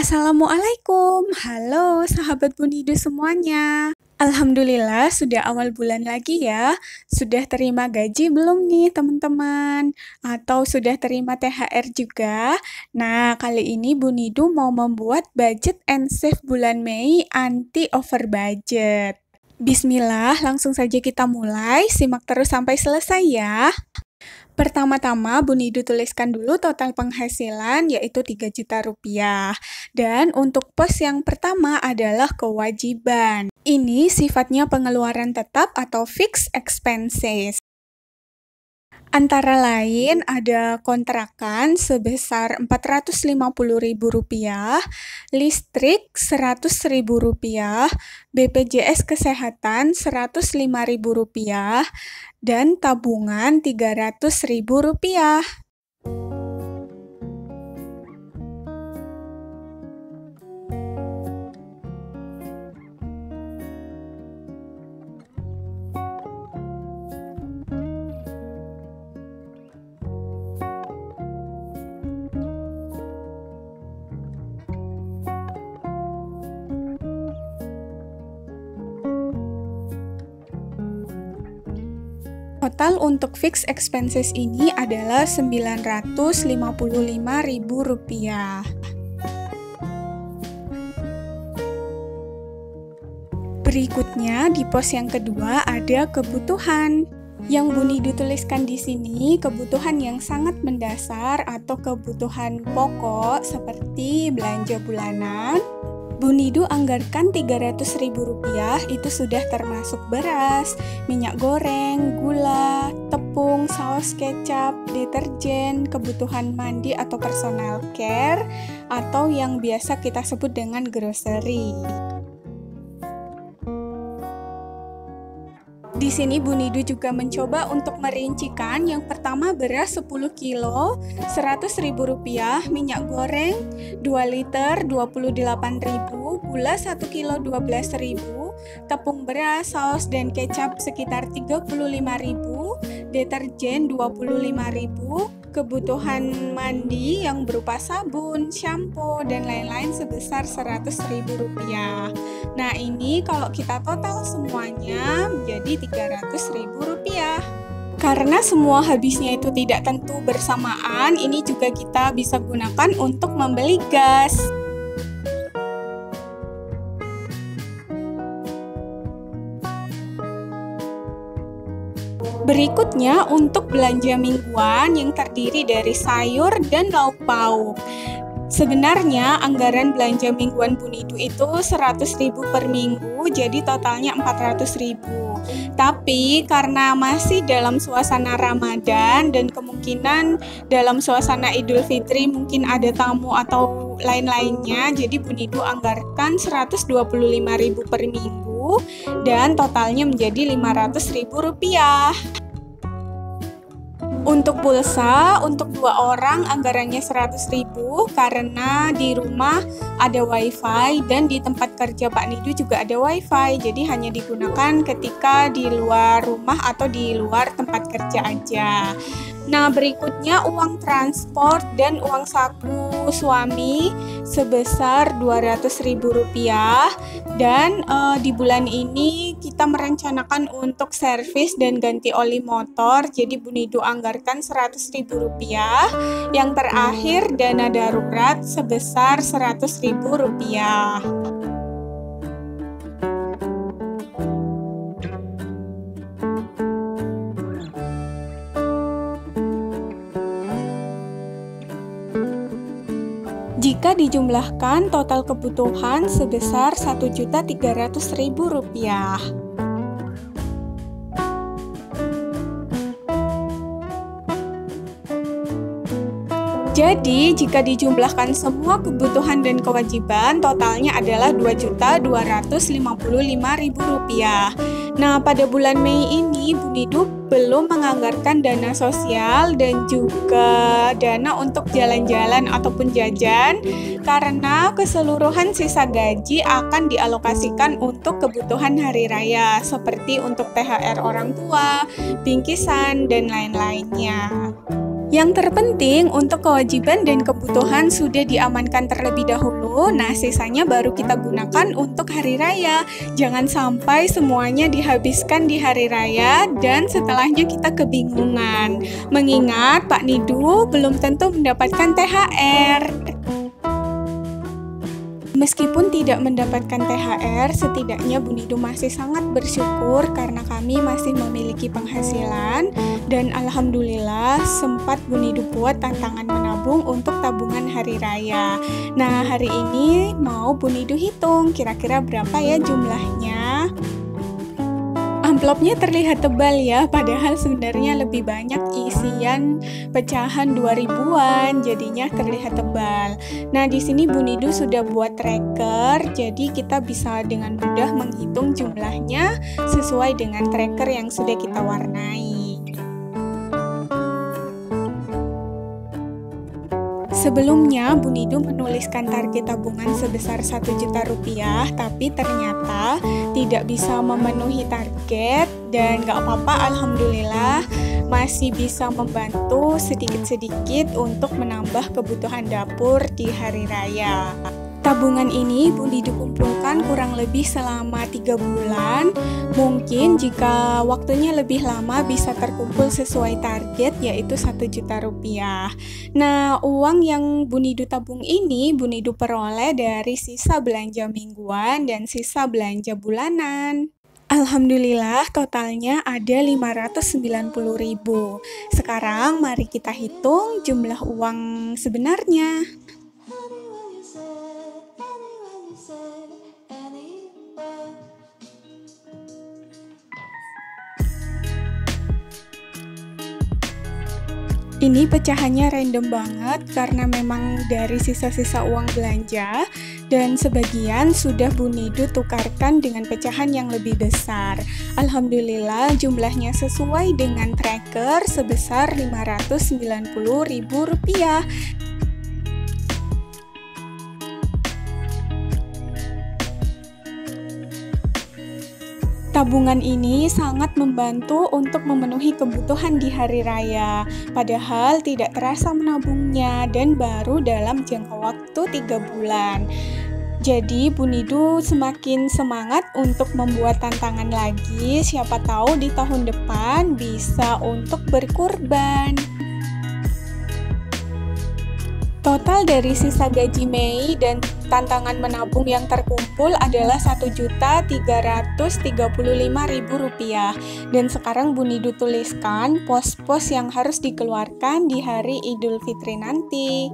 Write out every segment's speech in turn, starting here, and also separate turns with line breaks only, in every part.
Assalamualaikum, halo sahabat Bunidu semuanya. Alhamdulillah sudah awal bulan lagi ya. Sudah terima gaji belum nih teman-teman? Atau sudah terima THR juga? Nah, kali ini Bunidu mau membuat budget and save bulan Mei anti over budget. Bismillah, langsung saja kita mulai. Simak terus sampai selesai ya. Pertama-tama, Bunidu tuliskan dulu total penghasilan, yaitu 3 juta rupiah. Dan untuk pos yang pertama adalah kewajiban. Ini sifatnya pengeluaran tetap atau fixed expenses. Antara lain ada kontrakan sebesar Rp450.000, listrik Rp100.000, BPJS Kesehatan Rp105.000, dan tabungan Rp300.000. Total untuk fixed expenses ini adalah Rp955.000. Berikutnya di pos yang kedua ada kebutuhan. Yang Bunidu tuliskan di sini kebutuhan yang sangat mendasar atau kebutuhan pokok seperti belanja bulanan. Bunidu anggarkan Rp300.000, itu sudah termasuk beras, minyak goreng, gula, tepung, saus kecap, deterjen, kebutuhan mandi atau personal care, atau yang biasa kita sebut dengan grocery. Di sini Bunidu juga mencoba untuk merincikan. Yang pertama beras 10 kilo Rp100.000, minyak goreng 2 liter Rp28.000, gula 1 kilo Rp12.000, tepung beras, saus dan kecap sekitar Rp35.000, deterjen Rp25.000, kebutuhan mandi yang berupa sabun, shampoo, dan lain-lain sebesar Rp100.000. Nah, ini kalau kita total semuanya menjadi Rp300.000. Karena semua habisnya itu tidak tentu bersamaan, ini juga kita bisa gunakan untuk membeli gas. Berikutnya untuk belanja mingguan yang terdiri dari sayur dan lauk pauk. Sebenarnya anggaran belanja mingguan Bunidu itu Rp100.000 per minggu, jadi totalnya Rp400.000. Tapi karena masih dalam suasana Ramadan dan kemungkinan dalam suasana Idul Fitri mungkin ada tamu atau lain-lainnya, jadi Bunidu anggarkan Rp125.000 per minggu dan totalnya menjadi Rp500.000. Untuk pulsa, untuk 2 orang anggarannya Rp100.000 karena di rumah ada wifi dan di tempat kerja Pak Nidu juga ada wifi, jadi hanya digunakan ketika di luar rumah atau di luar tempat kerja aja. Nah, berikutnya uang transport dan uang saku suami sebesar Rp200.000 dan di bulan ini kita merencanakan untuk servis dan ganti oli motor, jadi Bunidu anggarkan Rp100.000. Yang terakhir dana darurat sebesar Rp100.000. Jika dijumlahkan, total kebutuhan sebesar Rp1.300.000. Jadi, jika dijumlahkan semua kebutuhan dan kewajiban, totalnya adalah Rp2.255.000. Nah, pada bulan Mei ini, Bunidu belum menganggarkan dana sosial dan juga dana untuk jalan-jalan ataupun jajan, karena keseluruhan sisa gaji akan dialokasikan untuk kebutuhan hari raya, seperti untuk THR orang tua, bingkisan, dan lain-lainnya. Yang terpenting untuk kewajiban dan kebutuhan sudah diamankan terlebih dahulu, nah sisanya baru kita gunakan untuk hari raya. Jangan sampai semuanya dihabiskan di hari raya dan setelahnya kita kebingungan. Mengingat Pak Nidu belum tentu mendapatkan THR. Meskipun tidak mendapatkan THR, setidaknya Bu Nidu masih sangat bersyukur karena kami masih memiliki penghasilan dan alhamdulillah sempat Bu Nidu buat tantangan menabung untuk tabungan hari raya. Nah, hari ini mau Bu Nidu hitung kira-kira berapa ya jumlahnya. Amplopnya terlihat tebal ya, padahal sebenarnya lebih banyak isian pecahan 2000-an, jadinya terlihat tebal. Nah, di sini Bu Nidu sudah buat tracker, jadi kita bisa dengan mudah menghitung jumlahnya sesuai dengan tracker yang sudah kita warnai. Sebelumnya, Bu Nidu menuliskan target tabungan sebesar Rp1.000.000, tapi ternyata tidak bisa memenuhi target dan gak apa-apa, alhamdulillah masih bisa membantu sedikit-sedikit untuk menambah kebutuhan dapur di hari raya. Tabungan ini Bu Nidu kumpulkan kurang lebih selama 3 bulan. Mungkin jika waktunya lebih lama bisa terkumpul sesuai target, yaitu Rp1.000.000. Nah, uang yang Bu Nidu tabung ini Bu Nidu peroleh dari sisa belanja mingguan dan sisa belanja bulanan. Alhamdulillah totalnya ada Rp590.000. Sekarang mari kita hitung jumlah uang sebenarnya. Ini pecahannya random banget karena memang dari sisa-sisa uang belanja dan sebagian sudah Bu Nidu tukarkan dengan pecahan yang lebih besar. Alhamdulillah jumlahnya sesuai dengan tracker sebesar Rp590.000. Tabungan ini sangat membantu untuk memenuhi kebutuhan di hari raya, padahal tidak terasa menabungnya dan baru dalam jangka waktu 3 bulan. Jadi Bu Nidu semakin semangat untuk membuat tantangan lagi, siapa tahu di tahun depan bisa untuk berkurban. Total dari sisa gaji Mei dan tantangan menabung yang terkumpul adalah Rp1.335.000 dan sekarang Bu Nidu tuliskan pos-pos yang harus dikeluarkan di hari Idul Fitri nanti.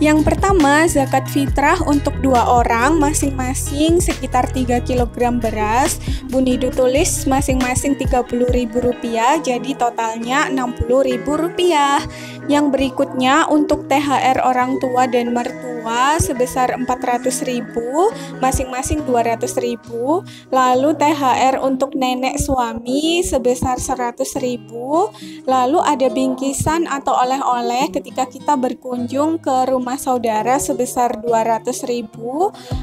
Yang pertama, zakat fitrah untuk 2 orang, masing-masing sekitar 3 kg beras. Bu Nidu tulis masing-masing Rp30.000, jadi totalnya Rp60.000. Yang berikutnya untuk THR orang tua dan mertua sebesar Rp400.000, masing-masing Rp200.000. Lalu THR untuk nenek suami sebesar Rp100.000. Lalu ada bingkisan atau oleh-oleh ketika kita berkunjung ke rumah saudara sebesar Rp200.000.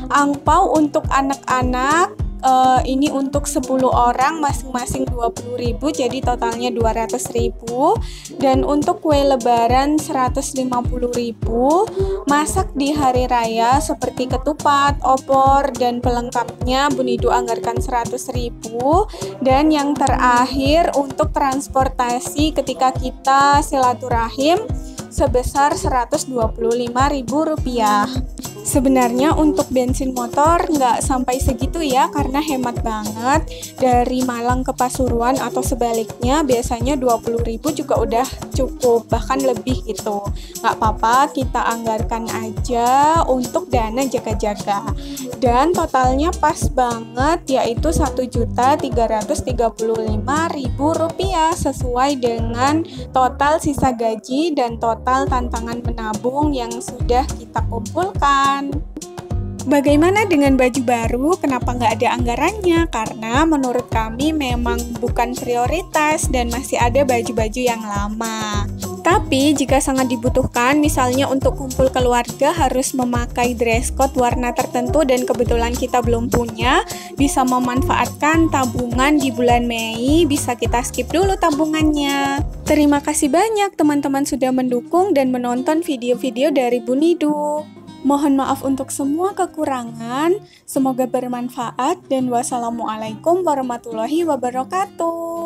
Angpau untuk anak-anak ini untuk 10 orang masing-masing Rp20.000, jadi totalnya Rp200.000. Dan untuk kue lebaran Rp150.000. Masak di hari raya seperti ketupat, opor dan pelengkapnya Bu Nidu anggarkan Rp100.000. Dan yang terakhir untuk transportasi ketika kita silaturahim sebesar Rp125.000. Sebenarnya untuk bensin motor nggak sampai segitu ya, karena hemat banget. Dari Malang ke Pasuruan atau sebaliknya biasanya 20.000 juga udah cukup, bahkan lebih gitu. Nggak apa-apa, kita anggarkan aja untuk dana jaga-jaga. Dan totalnya pas banget, yaitu Rp1.335.000 sesuai dengan total sisa gaji dan total tantangan menabung yang sudah kita kumpulkan. Bagaimana dengan baju baru? Kenapa nggak ada anggarannya? Karena menurut kami memang bukan prioritas dan masih ada baju-baju yang lama. Tapi jika sangat dibutuhkan, misalnya untuk kumpul keluarga harus memakai dress code warna tertentu dan kebetulan kita belum punya, bisa memanfaatkan tabungan di bulan Mei, bisa kita skip dulu tabungannya. Terima kasih banyak teman-teman sudah mendukung dan menonton video-video dari Bu Nidu. Mohon maaf untuk semua kekurangan, semoga bermanfaat dan wassalamualaikum warahmatullahi wabarakatuh.